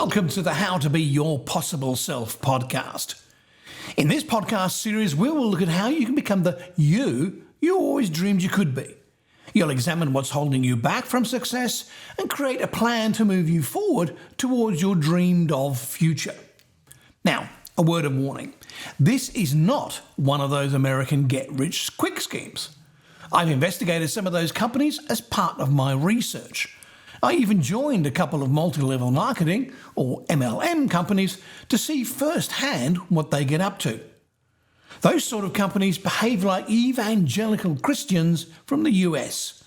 Welcome to the How to Be Your Possible Self podcast. In this podcast series, we will look at how you can become the you always dreamed you could be. You'll examine what's holding you back from success and create a plan to move you forward towards your dreamed of future. Now, a word of warning. This is not one of those American get-rich-quick schemes. I've investigated some of those companies as part of my research. I even joined a couple of multi-level marketing, or MLM companies, to see firsthand what they get up to. Those sort of companies behave like evangelical Christians from the US.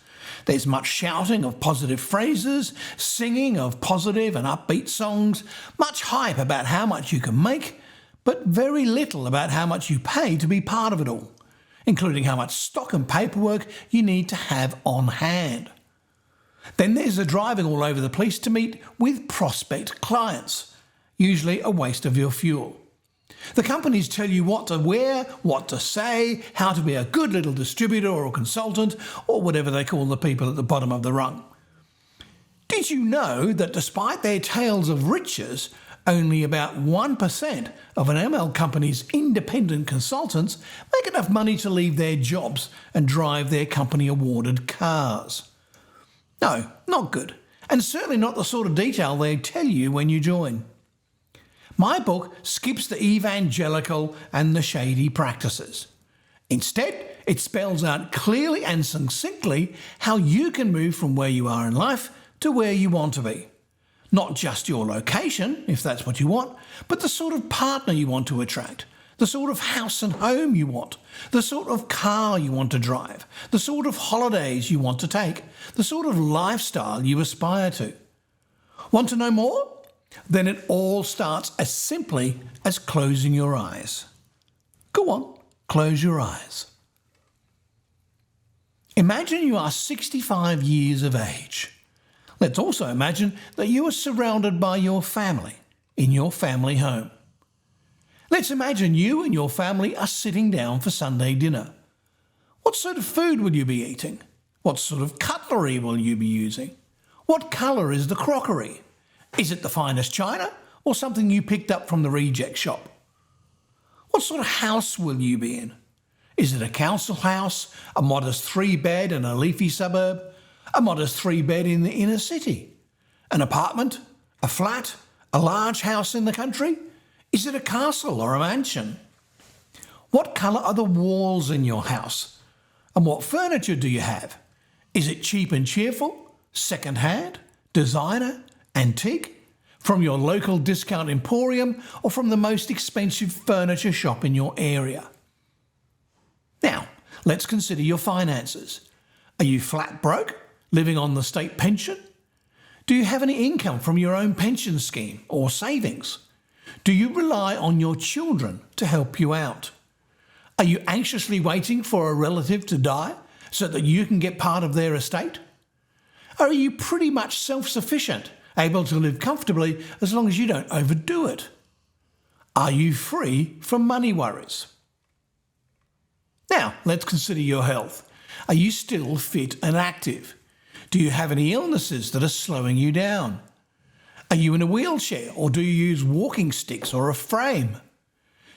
There's much shouting of positive phrases, singing of positive and upbeat songs, much hype about how much you can make, but very little about how much you pay to be part of it all, including how much stock and paperwork you need to have on hand. Then there's the driving all over the place to meet with prospect clients, usually a waste of your fuel. The companies tell you what to wear, what to say, how to be a good little distributor or a consultant, or whatever they call the people at the bottom of the rung. Did you know that despite their tales of riches, only about 1% of an ML company's independent consultants make enough money to leave their jobs and drive their company-awarded cars? No, not good, and certainly not the sort of detail they tell you when you join. My book skips the evangelical and the shady practices. Instead, it spells out clearly and succinctly how you can move from where you are in life to where you want to be. Not just your location, if that's what you want, but the sort of partner you want to attract, the sort of house and home you want, the sort of car you want to drive, the sort of holidays you want to take, the sort of lifestyle you aspire to. Want to know more? Then it all starts as simply as closing your eyes. Go on, close your eyes. Imagine you are 65 years of age. Let's also imagine that you are surrounded by your family in your family home. Let's imagine you and your family are sitting down for Sunday dinner. What sort of food will you be eating? What sort of cutlery will you be using? What colour is the crockery? Is it the finest china or something you picked up from the reject shop? What sort of house will you be in? Is it a council house, a modest 3-bed in a leafy suburb, a modest 3-bed in the inner city, an apartment, a flat, a large house in the country? Is it a castle or a mansion? What colour are the walls in your house? And what furniture do you have? Is it cheap and cheerful, second-hand, designer, antique, from your local discount emporium or from the most expensive furniture shop in your area? Now, let's consider your finances. Are you flat broke, living on the state pension? Do you have any income from your own pension scheme or savings? Do you rely on your children to help you out? Are you anxiously waiting for a relative to die so that you can get part of their estate? Are you pretty much self-sufficient, able to live comfortably as long as you don't overdo it? Are you free from money worries? Now, let's consider your health. Are you still fit and active? Do you have any illnesses that are slowing you down? Are you in a wheelchair or do you use walking sticks or a frame?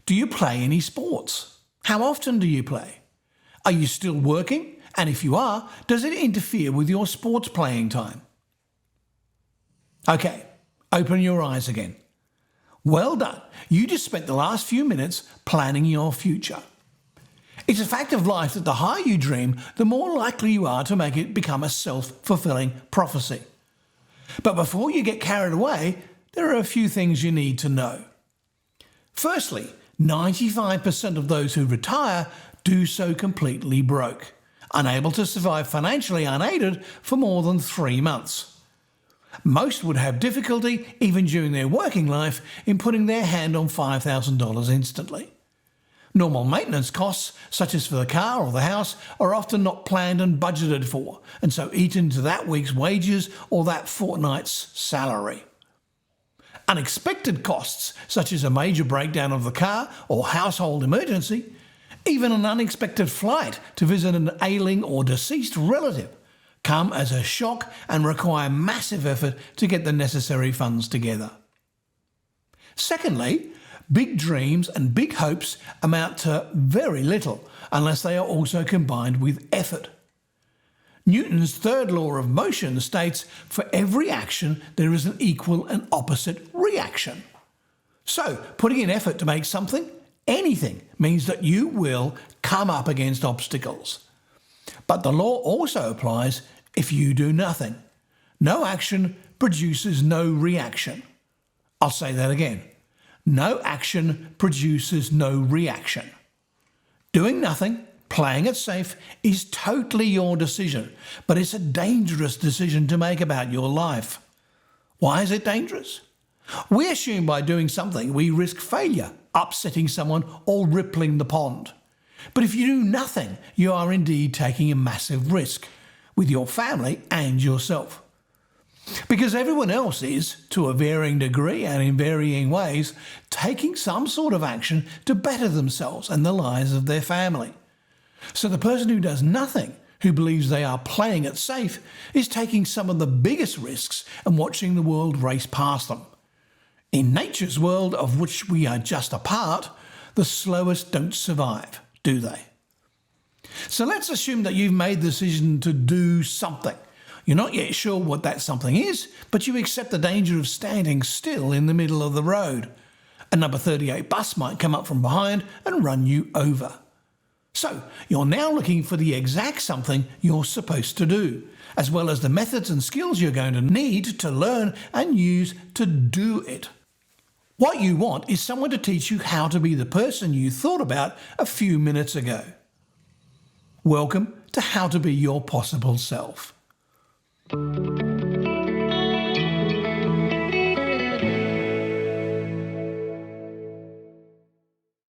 Do you play any sports? How often do you play? Are you still working? And if you are, does it interfere with your sports playing time? Okay, open your eyes again. Well done. You just spent the last few minutes planning your future. It's a fact of life that the higher you dream, the more likely you are to make it become a self-fulfilling prophecy. But before you get carried away, there are a few things you need to know. Firstly, 95% of those who retire do so completely broke, unable to survive financially unaided for more than 3 months. Most would have difficulty, even during their working life, in putting their hand on $5,000 instantly. Normal maintenance costs, such as for the car or the house, are often not planned and budgeted for, and so eat into that week's wages or that fortnight's salary. Unexpected costs, such as a major breakdown of the car or household emergency, even an unexpected flight to visit an ailing or deceased relative, come as a shock and require massive effort to get the necessary funds together. Secondly, big dreams and big hopes amount to very little unless they are also combined with effort. Newton's third law of motion states for every action there is an equal and opposite reaction. So, putting in effort to make something, anything, means that you will come up against obstacles. But the law also applies if you do nothing. No action produces no reaction. I'll say that again. No action produces no reaction. Doing nothing, playing it safe, is totally your decision, but it's a dangerous decision to make about your life. Why is it dangerous? We assume by doing something we risk failure, upsetting someone, or rippling the pond. But if you do nothing, you are indeed taking a massive risk with your family and yourself. Because everyone else is, to a varying degree and in varying ways, taking some sort of action to better themselves and the lives of their family. So the person who does nothing, who believes they are playing it safe, is taking some of the biggest risks and watching the world race past them. In nature's world, of which we are just a part, the slowest don't survive, do they? So let's assume that you've made the decision to do something. You're not yet sure what that something is, but you accept the danger of standing still in the middle of the road. A number 38 bus might come up from behind and run you over. So you're now looking for the exact something you're supposed to do, as well as the methods and skills you're going to need to learn and use to do it. What you want is someone to teach you how to be the person you thought about a few minutes ago. Welcome to How to Be Your Possible Self.